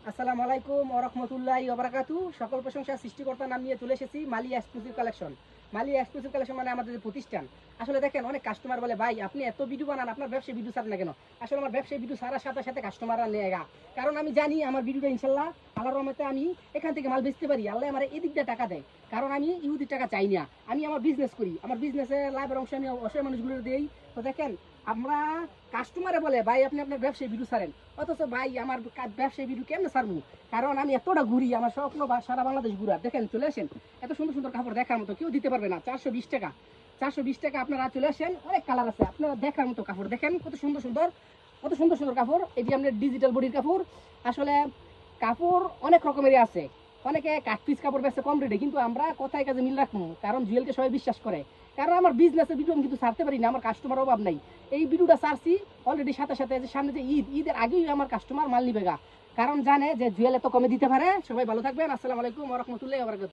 আসসালামু আলাইকুম ওয়া রাহমাতুল্লাহি ওয়া বারাকাতুহু। সকল প্রশংসা সৃষ্টিকর্তার নাম নিয়ে চলে এসেছি মালি এক্সক্লুসিভ কালেকশন। মালি এক্সক্লুসিভ কালেকশন মানে আমাদের যে প্রতিষ্ঠান। আসলে দেখেন অনেক কাস্টমার বলে ভাই আপনি এত ভিডিও বানান, আপনার ব্যবসায় ভিডিও ছাড়েন না কেন? আসলে আমার ব্যবসায় ভিডিও ছাড়ার সাথে সাথে কাস্টমাররা নেগা। কারণ আমি জানি আমার ভিডিওটা ইনশাআল্লাহ আল্লাহর রহমতে আমি এখান থেকে মাল বেচতে পারি। আল্লাহ আমার এদিক দিয়ে টাকা দেয়। কারণ আমি ইহুদির টাকা চাই না। আমি আমার বিজনেস করি। আমার বিজনেসে লাভের অংশ আমি অসহায় মানুষগুলোর দেই। তো দেখেন আমরা কাস্টমারে বলে ভাই আপনি আপনার ব্যবসায় ভিডিও ছাড়েন, অথচ ভাই আমার ব্যবসায় ভিডিও কেমনে ছাড়বো? কারণ আমি এতটা ঘুরি, আমার স্বপ্ন সারা বাংলাদেশ ঘুরা। দেখেন চলে আসেন, এত সুন্দর সুন্দর কাপড় দেখার মতো কেউ দিতে পারবে না। 420 টাকা, 420 টাকা আপনারা চলে আসেন। অনেক কালার আছে, আপনারা দেখার মতো কাপড় দেখেন, কত সুন্দর সুন্দর, কত সুন্দর সুন্দর কাপড়। এটি আপনার ডিজিটাল বডির কাপড়। আসলে কাপড় অনেক রকমেরই আছে। অনেকে কাট পিস কাপড় বেচে কম রেটে, কিন্তু আমরা কথায় কাজে মিল রাখবো, কারণ জুয়েলকে সবাই বিশ্বাস করে। কারণ আমার বিজনেসের ভিডিও আমি কিন্তু ছাড়তে পারি না, আমার কাস্টমার অভাব নাই। এই ভিডিওটা ছাড়ছি অলরেডি, সাথে সাথে যে সামনে যে ঈদের আগেই আমার কাস্টমার মাল নিবে গা, কারণ জানে যে জুয়েল এত কমে দিতে পারে। সবাই ভালো থাকবেন। আসসালামু আলাইকুম ওয়া রাহমাতুল্লাহি ওয়া বারাকাতুহু।